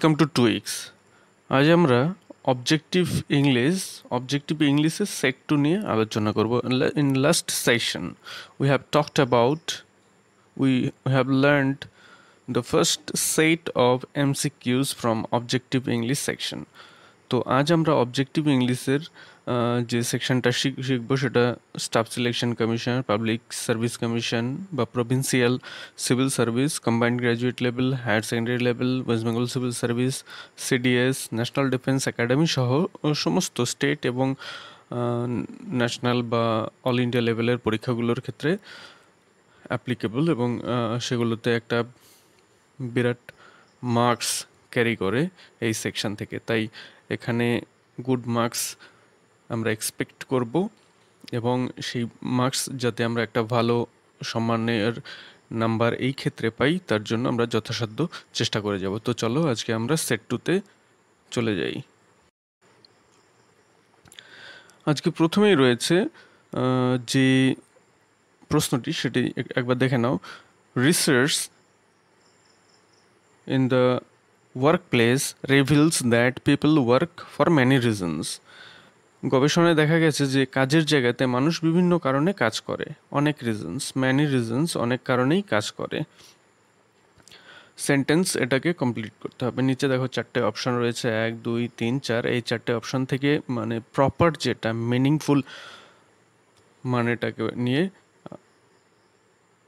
Welcome to tweaks. আজ আমরা objective ইংলিশের সেট টু নিয়ে আলোচনা করব। In last session we have talked about we have learned the first set of MCQs from objective English section. তো আজ আমরা অবজেক্টিভ ইংলিশের যে সেকশনটা শিখবো সেটা staff selection commission, public service commission বা provincial civil service, combined graduate level, higher secondary level, West Bengal civil service, CDS, national defence academy সহ সমস্ত স্টেট এবং ন্যাশনাল বা অল ইন্ডিয়া লেভেলের পরীক্ষাগুলোর ক্ষেত্রে অ্যাপ্লিকেবল এবং সেগুলোতে একটা বিরাট মার্কস ক্যারি করে এই সেকশন থেকে। তাই এখানে গুড মার্কস আমরা এক্সপেক্ট করব এবং সেই মার্কস যাতে আমরা একটা ভালো সম্মানের নাম্বার এই ক্ষেত্রে পাই তার জন্য আমরা যথাসাধ্য চেষ্টা করে যাব। তো চলো আজকে আমরা সেট টুতে চলে যাই। আজকে প্রথমেই রয়েছে যে প্রশ্নটি সেটি একবার দেখে নাও। Research in the workplace reveals that people work for many reasons. গবেষণায় দেখা গেছে যে কাজের জায়গাতে মানুষ বিভিন্ন কারণে কাজ করে। অনেক রিজনস, ম্যানি রিজনস, অনেক কারণেই কাজ করে। সেন্টেন্স এটাকে কমপ্লিট করতে হবে। নিচে দেখো চারটে অপশন রয়েছে, 1 2 3 4। এই চারটে অপশন থেকে মানে প্রপার যেটা মিনিংফুল মানেটাকে নিয়ে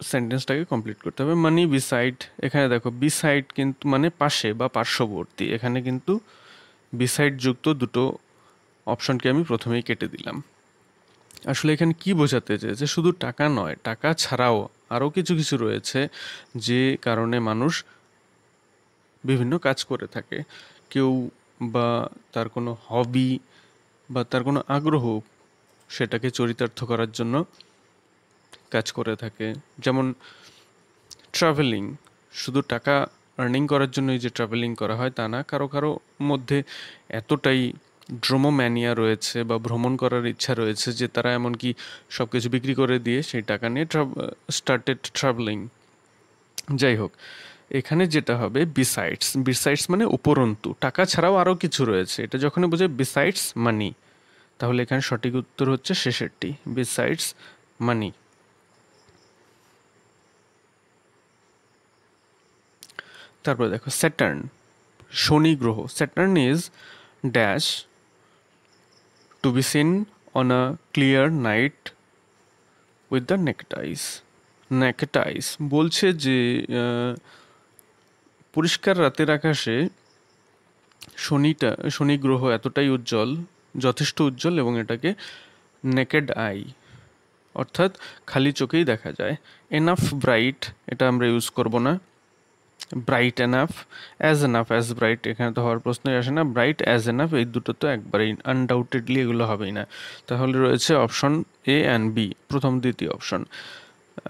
সেন্টেন্সটাকে কমপ্লিট করতে হবে। মানি বিসাইড, এখানে দেখো বিসাইড কিন্তু মানে পাশে বা পার্শ্ববর্তী, এখানে কিন্তু বিসাইড যুক্ত দুটো অপশনকে আমি প্রথমেই কেটে দিলাম। আসলে এখানে কি বোঝাতে চেয়েছে, শুধু টাকা নয়, টাকা ছাড়াও আরও কিছু কিছু রয়েছে যে কারণে মানুষ বিভিন্ন কাজ করে থাকে। কেউ বা তার কোনো হবি বা তার কোনো আগ্রহ সেটাকে চরিতার্থ করার জন্য কাজ করে থাকে। যেমন ট্রাভেলিং, শুধু টাকা আর্নিং করার জন্যই যে ট্রাভেলিং করা হয় তা না, কারো কারো মধ্যে এতটাই ড্রোমোম্যানিয়া রয়েছে বা ভ্রমণ করার ইচ্ছা রয়েছে যে তারা এমনকি সব কিছু বিক্রি করে দিয়ে সেই টাকা নিয়ে স্টার্টেড ট্রাভেলিং। যাই হোক, এখানে যেটা হবে বিসাইডস, বিসাইডস মানে উপরন্তু, টাকা ছাড়াও আরও কিছু রয়েছে। এটা যখনই বোঝে বিসাইডস মানি, তাহলে এখানে সঠিক উত্তর হচ্ছে শেষেরটি, বিসাইডস মানি। তারপরে দেখো স্যাটার্ন, শনি গ্রহ। Saturn is dash to be seen on a clear night with the naked eyes. Naked eyes বলছে যে পরিষ্কার রাতের আকাশে শনি গ্রহ এতটাই উজ্জ্বল, যথেষ্ট উজ্জ্বল, এবং এটাকে নেকেড আই অর্থাৎ খালি চোখেই দেখা যায়। এনাফ ব্রাইট এটা আমরা ইউজ করব না। ব্রাইট এনাফ, অ্যাজ ব্রাইট এখানে তো হওয়ার প্রশ্নই আসে না। ব্রাইট, অ্যাজ এনাফ এই দুটো তো একবারেই আনডাউটেডলি এগুলো হবেই না। তাহলে রয়েছে অপশন এ অ্যান্ড বি, প্রথম দ্বিতীয় অপশন।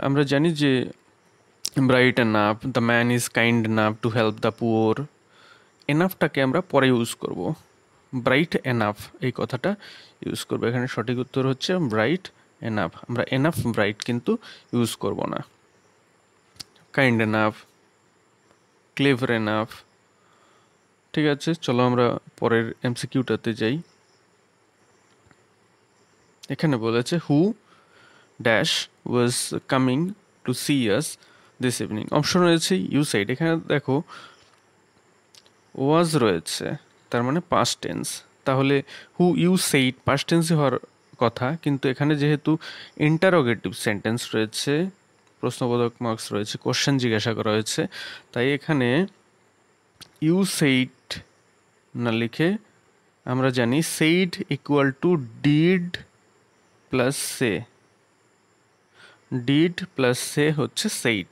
আমরা জানি যে bright enough, the man is kind enough to help the poor. এনাফটাকে আমরা পরে ইউজ করব, ব্রাইট এনাফ এই কথাটা ইউজ করব। এখানে সঠিক উত্তর হচ্ছে ব্রাইট এনাফ। আমরা এনাফ ব্রাইট কিন্তু ইউজ করব না। Kind enough, clever enough. ঠিক আছে, চলো আমরা পরের এমসিকিউটাতে যাই। এখানে বলেছে who dash was coming to see us this evening. Option রয়েছে ইউ সাইড। এখানে দেখো ওয়াজ রয়েছে, তার মানে পাস্ট টেন্স, তাহলে হু ইউ সেইড পাস্ট টেন্সে হওয়ার কথা, কিন্তু এখানে যেহেতু ইন্টারোগেটিভ সেন্টেন্স রয়েছে, প্রশ্নবোধক মার্কস রয়েছে, কোশ্চেন জিজ্ঞাসা করা হয়েছে, তাই এখানে ইউ সেইড না লিখে আমরা জানি said equal to did plus say. Did plus say হচ্ছে সেইড।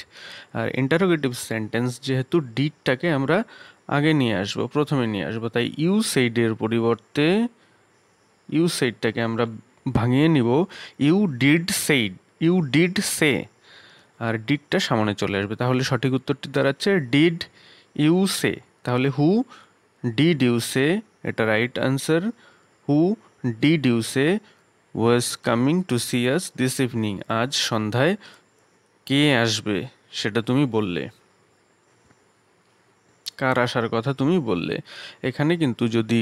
আর ইন্টারোগেটিভ সেন্টেন্স যেহেতু ডিডটাকে আমরা আগে নিয়ে আসবো, প্রথমে নিয়ে আসবো, তাই ইউ সেইডের পরিবর্তে ইউ সেইডটাকে আমরা ভাঙিয়ে নিব you did said, you did say, আর ডিডটা সামনে চলে আসবে। তাহলে সঠিক উত্তরটি দাঁড়াচ্ছে ডিড ইউ সে। তাহলে হু ডিড ইউ সে, এটা right answer. Who did you say was coming to see us this evening. আজ সন্ধ্যায় কে আসবে সেটা তুমি বললে। কার আসার কথা তুমি বললে। এখানে কিন্তু যদি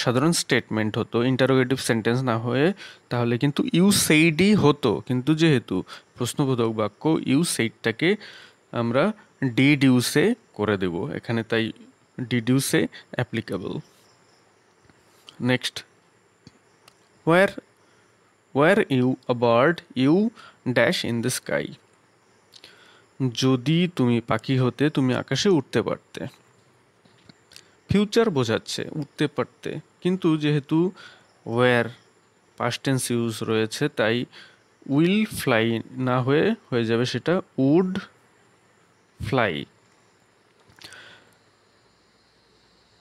সাধারণ স্টেটমেন্ট হতো, ইন্টারোগেটিভ সেন্টেন্স না হয়ে, তাহলে কিন্তু ইউ সেইডই হতো, কিন্তু যেহেতু প্রশ্নবোধক বাক্য, ইউ সেইডটাকে আমরা ডিডিউসে করে দেব এখানে, তাই ডিডিউসে applicable. Next, were were you a bird you dash in the sky. যদি তুমি পাখি হতে তুমি আকাশে উঠতে পারতে। ফিউচার বোঝাচ্ছে উঠতে পারতে, কিন্তু যেহেতু ওয়ার পাস্ট টেন্স ইউজ রয়েছে, তাই উইল ফ্লাই না হয়ে হয়ে যাবে সেটা উড ফ্লাই।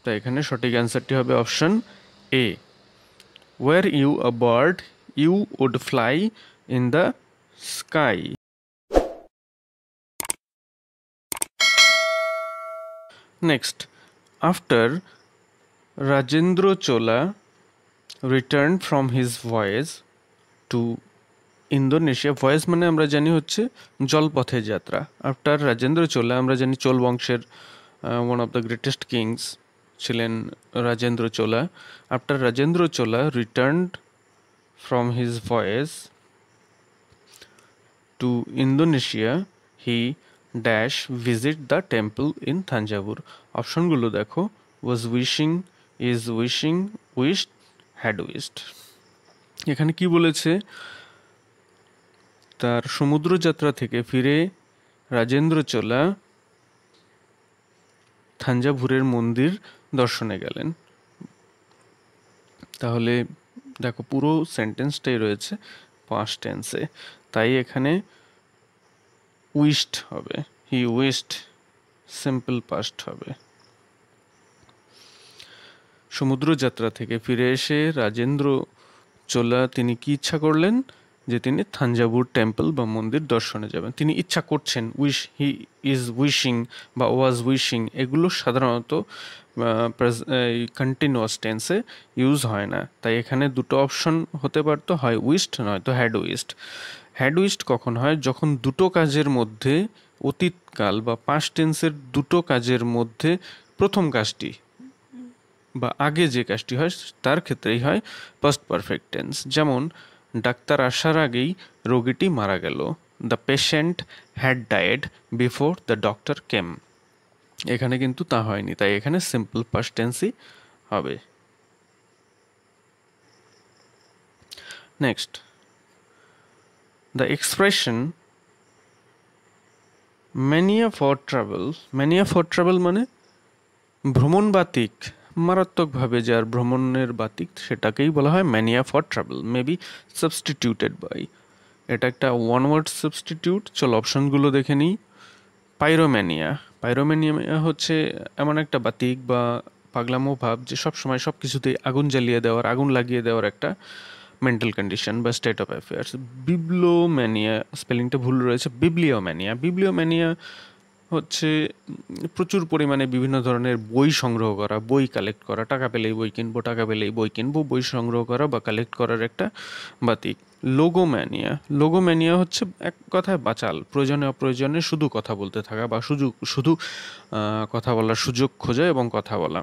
তাই এখানে সঠিক অ্যান্সারটি হবে option A, were you a bird you would fly in the sky. Next, after Rajendra Chola returned from his voyage to Indonesia, voyage মানে আমরা জানি হচ্ছে জলপথে যাত্রা। আফটার রাজেন্দ্র চোলা, আমরা জানি চোল বংশের one of the greatest kings ছিলেন Rajendra Chola. After Rajendra Chola returned from his voyage to Indonesia, he dash visit the temple in Thanjavur. অপশনগুলো দেখো, was wishing, is wishing, wished, had wished. এখানে কি বলেছে, তার সমুদ্রযাত্রা থেকে ফিরে রাজেন্দ্র চোলা থাঞ্জাভুরের মন্দির দর্শনে গেলেন। তাহলে দেখো পুরো সেন্টেন্সটাই রয়েছে পাস্ট টেন্সে, তাই এখানে উইশড হবে, হি উইশড, সিম্পল পাস্ট হবে। সমুদ্রযাত্রা থেকে ফিরে এসে রাজেন্দ্র চোলা তিনি কি ইচ্ছা করলেন, যে তিনি থাঞ্জাভুর টেম্পল বা মন্দির দর্শনে যাবেন। তিনি ইচ্ছা করছেন, উইশ, হি ইজ উইশিং বা ওয়াজ উইশিং, এগুলো সাধারণত কন্টিনিউয়াস টেন্সে ইউজ হয় না, তাই এখানে দুটো অপশন হতে পারতো, হয় উইশড নয়তো হ্যাড উইশড। হ্যাড উইশড কখন হয়, যখন দুটো কাজের মধ্যে, অতীতকাল বা পাস্ট টেন্সের দুটো কাজের মধ্যে প্রথম কাজটি বা আগে যে কাজটি হয় তার ক্ষেত্রেই হয় পাস্ট পারফেক্ট টেন্স। যেমন ডাক্তার আসার আগেই রোগীটি মারা গেল, the patient had died before the doctor came. এখানে কিন্তু তা হয়নি, তাই এখানে সিম্পল পাস্ট টেন্সই হবে। Next, the expression mania for travel, mania for travel মানে ভ্রমণ বাতিক, মারাত্মকভাবে যার ভ্রমণের বাতিক, সেটাকেই বলা হয় mania for travel, maybe substituted by. এটা একটা ওয়ান ওয়ার্ড সাবস্টিটিউট। চলো অপশনগুলো দেখে নিই। পাইরোম্যানিয়া, পাইরোম্যানিয়া হচ্ছে এমন একটা বাতিক বা পাগলামো ভাব, যে সব সময় সব কিছুতেই আগুন জ্বালিয়ে দেওয়ার, আগুন লাগিয়ে দেওয়ার একটা মেন্টাল কন্ডিশন বা স্টেট অফ অ্যাফেয়ার্স। বিব্লোম্যানিয়া, স্পেলিংটা ভুল রয়েছে, বিবলিওম্যানিয়া। বিবলিওম্যানিয়া হচ্ছে প্রচুর পরিমাণে বিভিন্ন ধরনের বই সংগ্রহ করা, বই কালেক্ট করা, টাকা পেলেই বই কিনবো, টাকা পেলেই বই কিনবো, বই সংগ্রহ করা বা কালেক্ট করার একটা বাতিক। লোগোম্যানিয়া, লোগোম্যানিয়া হচ্ছে এক কথায় বাচাল, প্রয়োজনে অপ্রয়োজনে শুধু কথা বলতে থাকা বা শুধু কথা বলার সুযোগ খোঁজা এবং কথা বলা।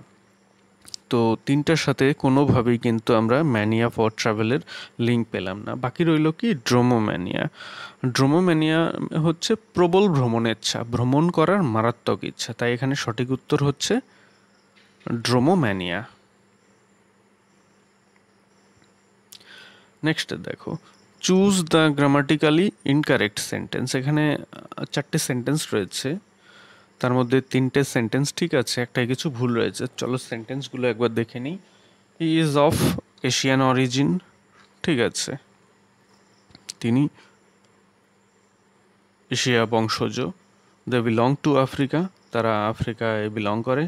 তো তিনটার সাথে কোনোভাবেই কিন্তু আমরা ম্যানিয়া ফর ট্রাভেলের লিঙ্ক পেলাম না। বাকি রইল কি, ড্রোমোম্যানিয়া। ড্রোমোম্যানিয়া হচ্ছে প্রবল ভ্রমণের ইচ্ছা, ভ্রমণ করার মারাত্মক ইচ্ছা, তাই এখানে সঠিক উত্তর হচ্ছে ড্রোমোম্যানিয়া। নেক্সট দেখো, choose the grammatically incorrect sentence. এখানে চারটে সেন্টেন্স রয়েছে, তার মধ্যে তিনটে সেন্টেন্স ঠিক আছে, একটাই কিছু ভুল রয়েছে। চলো সেন্টেন্সগুলো একবার দেখে নিই। He is of Asian origin, ঠিক আছে, তিনি এশিয়া বংশজ। দে বিলং টু আফ্রিকা, তারা আফ্রিকায় বিলং করে।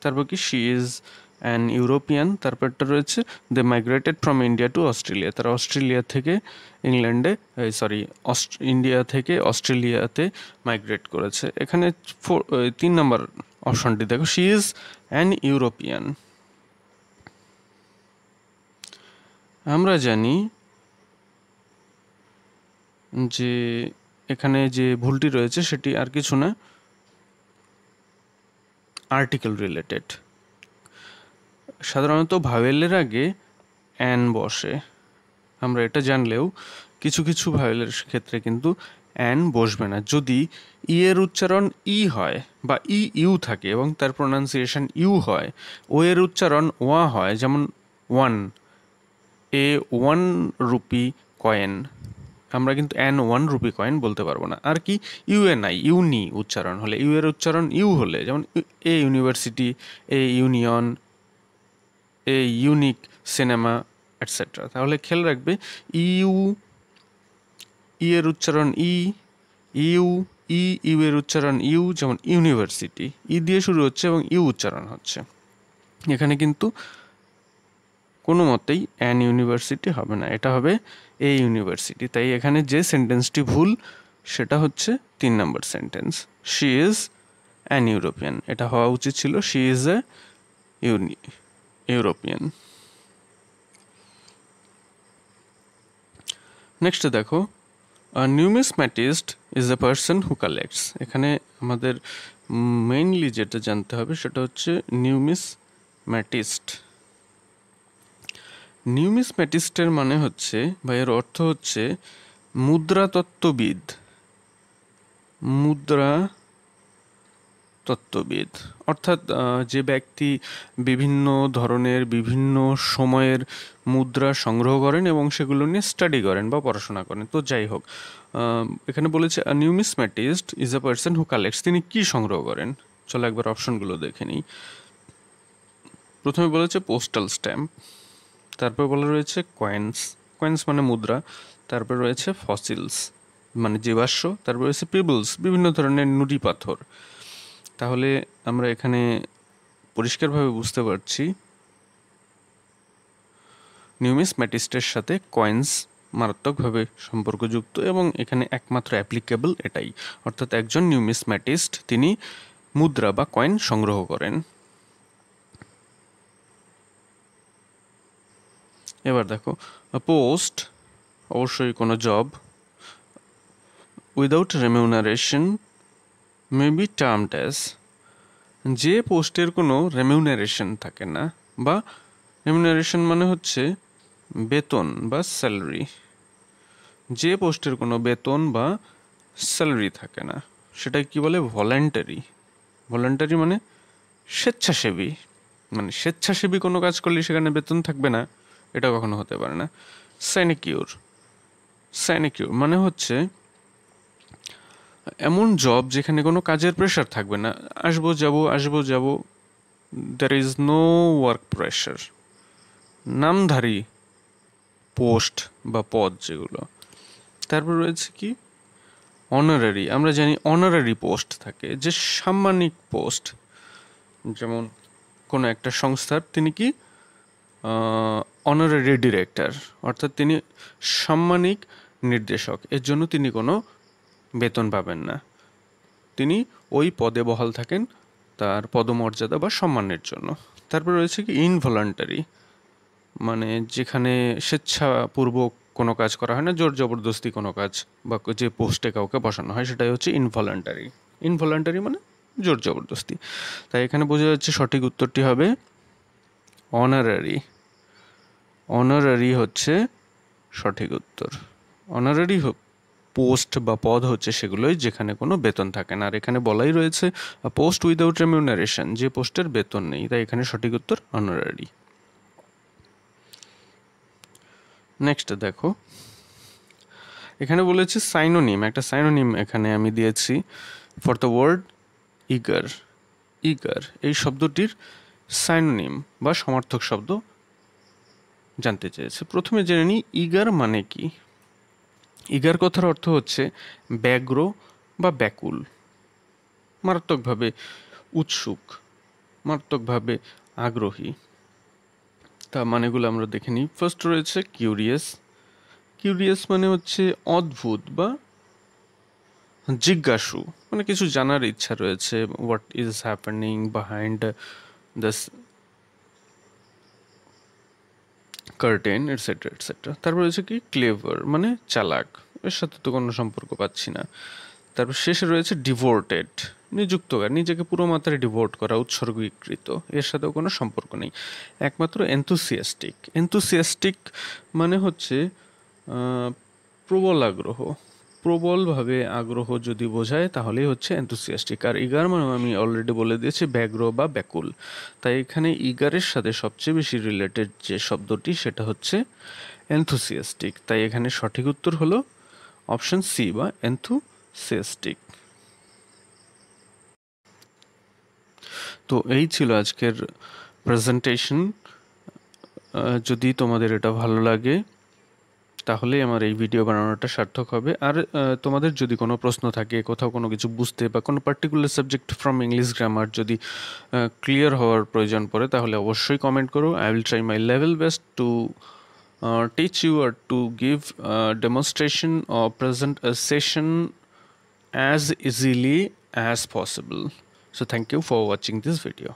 তারপর কি, শি ইজ অ্যান ইউরোপিয়ান, তারপরটা রয়েছে they migrated from India to Australia, তারা অস্ট্রেলিয়া থেকে ইংল্যান্ডে, ইন্ডিয়া থেকে অস্ট্রেলিয়াতে মাইগ্রেট করেছে। এখানে 3 নম্বর অপশনটি দেখো, শি ইজ অ্যান ইউরোপিয়ান। আমরা জানি যে এখানে যে ভুলটি রয়েছে সেটি আর কিছু না, আর্টিকেল রিলেটেড। সাধারণত ভাওয়েলের আগে অ্যান বসে, আমরা এটা জানলেও কিছু কিছু ভাওয়েলের ক্ষেত্রে কিন্তু অ্যান বসবে না। যদি ই এর উচ্চারণ ই হয় বা ই ইউ থাকে এবং তার প্রোনাউন্সিয়েশন ইউ হয়, ও এর উচ্চারণ ওয়া হয়, যেমন ওয়ান, এ 1 রুপি কয়েন, আমরা কিন্তু অ্যান 1 রুপি কয়েন বলতে পারবো না। আর কি ইউএনআই, ইউনি উচ্চারণ হলে, ইউ এর উচ্চারণ ইউ হলে, যেমন a university, A union, a unique cinema etcetera. তাহলে খেয়াল রাখবে ইউ, ই এর উচ্চারণ ই, ইউ, ইউ এর উচ্চারণ ইউ, যেমন ইউনিভার্সিটি ই দিয়ে শুরু হচ্ছে এবং ইউ উচ্চারণ হচ্ছে। এখানে কিন্তু কোনো মতেই অ্যান ইউনিভার্সিটি হবে না, এটা হবে এ ইউনিভার্সিটি। তাই এখানে যে সেন্টেন্সটি ভুল সেটা হচ্ছে 3 নম্বর sentence, she is an European. এটা হওয়া উচিত ছিল she is a European. Next দেখো, numismatist is a person who collects. এখানে আমাদের মেইনলি যেটা জানতে হবে সেটা হচ্ছে নিউমিসম্যাটিস্ট। নিউমিসম্যাটিস্টের মানে হচ্ছে বা এর অর্থ হচ্ছে মুদ্রাতত্ত্ববিদ। মুদ্রাতত্ত্ববিদ অর্থাৎ যে ব্যক্তি বিভিন্ন ধরনের বিভিন্ন সময়ের মুদ্রা সংগ্রহ করেন এবং সেগুলো নিয়ে স্টাডি করেন বা পড়াশোনা করেন। তো যাই হোক, এখানে বলেছে নিউমিসম্যাটিস্ট is a person who collects. তিনি কি সংগ্রহ করেন? চলো একবার অপশনগুলো দেখে নিই। প্রথমে বলেছে পোস্টাল স্ট্যাম্প, তারপর বলা রয়েছে কয়েন্স, কয়েন্স মানে মুদ্রা, তারপর রয়েছে ফসিলস মানে জীবাশ্ম, তারপর রয়েছে পিবলস বিভিন্ন ধরনের নুড়ি পাথর। তাহলে আমরা এখানে পরিষ্কারভাবে বুঝতে পারছি নিউমিসম্যাটিস্টের সাথে কয়েন্স মারাত্মকভাবে সম্পর্কযুক্ত এবং এখানে একমাত্র অ্যাপ্লিকেবল এটাই, অর্থাৎ একজন নিউমিসম্যাটিস্ট তিনি মুদ্রা বা কয়েন সংগ্রহ করেন। এবার দেখো, পোস্ট অবশ্যই কোনো job, without remuneration may be termed as. যে পোস্টের কোনো রেমিউনারেশন থাকে না, বা রেমিউনারেশন মানে হচ্ছে বেতন বা স্যালারি, যে পোস্টের কোনো বেতন বা স্যালারি থাকে না সেটাকে কি বলে? ভলান্টারি। ভলান্টারি মানে স্বেচ্ছাসেবী, মানে স্বেচ্ছাসেবী কোনো কাজ করলে সেখানে বেতন থাকবে না, এটা কখনো হতে পারে না। সাইনিকিউর, সাইনিকিউর মানে হচ্ছে এমন জব যেখানে কোনো কাজের প্রেশার থাকবে না, আসবো যাব, there is no work pressure. নামধারী পোস্ট বা পদ যেগুলো। তারপর রয়েছে কি অনারারি, আমরা জানি অনারারি পোস্ট থাকে, যে সাম্মানিক পোস্ট, যেমন কোনো একটা সংস্থার তিনি কি অনারারি ডিরেক্টর, অর্থাৎ তিনি সাম্মানিক নির্দেশক, এর জন্য তিনি কোনো বেতন পাবেন না, তিনি ওই পদে বহাল থাকেন তার পদমর্যাদা বা সম্মানের জন্য। তারপর রয়েছে কি ইনভলান্টারি, মানে যেখানে স্বেচ্ছাপূর্বক কোনো কাজ করা হয় না, জোর জবরদস্তি কোনো কাজ বা যে পোস্টে কাউকে বসানো হয় সেটাই হচ্ছে ইনভলান্টারি। ইনভলান্টারি মানে জোর জবরদস্তি। তাই এখানে বোঝা যাচ্ছে সঠিক উত্তরটি হবে অনারারি। অনারারি হচ্ছে সঠিক উত্তর। অনারারি পোস্ট বা পদ হচ্ছে সেগুলোই যেখানে কোনো বেতন থাকে না, আর এখানে বলাই রয়েছে পোস্ট উইদাউট রেমিউনারেশন, যে পোস্টের বেতন নেই, তাই এখানে সঠিক উত্তর অনারারি। নেক্সট দেখো, এখানে বলেছে সাইনোনিম, একটা সাইনোনিম এখানে আমি দিয়েছি for the word eager. Eager এই শব্দটির সাইনোনিম বা সমার্থক শব্দ জানতে চেয়েছে। প্রথমে জেনে নিই ইগার মানে কি। ইগার কথার অর্থ হচ্ছে ব্যগ্র বা ব্যাকুল, মারাত্মকভাবে উৎসুক, মারাত্মকভাবে আগ্রহী। তা মানেগুলো আমরা দেখে নিই। ফার্স্ট রয়েছে কিউরিয়াস। কিউরিয়াস মানে হচ্ছে অদ্ভুত বা জিজ্ঞাসু, মানে কিছু জানার ইচ্ছা রয়েছে, what is happening behind this curtain etcetera etcetera. তারপর রয়েছে কি ক্লেভার, মানে চালাক, এর সাথে তো কোনো সম্পর্ক পাচ্ছি না। তারপর শেষে রয়েছে ডিভোটেড, নিযুক্ত করা, নিজেকে পুরো মাত্রায় ডিভোট করা, উৎসর্গীকৃত, এর সাথেও কোনো সম্পর্ক নেই। একমাত্র এনথুসিয়াস্টিক। এনথুসিয়াস্টিক মানে হচ্ছে প্রবল আগ্রহ, প্রবলভাবে আগ্রহ যদি বোঝায় তাহলেই হচ্ছে এনথুসিয়াস্টিক। আর ইগার মানে আমি অলরেডি বলে দিয়েছি ব্যগ্র বা ব্যাকুল, তাই এখানে ইগারের সাথে সবচেয়ে বেশি রিলেটেড যে শব্দটি সেটা হচ্ছে এনথুসিয়াস্টিক। তাই এখানে সঠিক উত্তর হলো অপশন সি বা এনথুসিয়াস্টিক। তো এই ছিল আজকের প্রেজেন্টেশন। যদি তোমাদের এটা ভালো লাগে তাহলে আমার এই ভিডিও বানানোটা সার্থক হবে। আর তোমাদের যদি কোনো প্রশ্ন থাকে, কোথাও কোনো কিছু বুঝতে বা কোনো particular subject from English grammar যদি ক্লিয়ার হওয়ার প্রয়োজন পড়ে তাহলে অবশ্যই কমেন্ট করো। I will try my level best to teach you or to give a demonstration or present a session as easily as possible. So thank you for watching this video.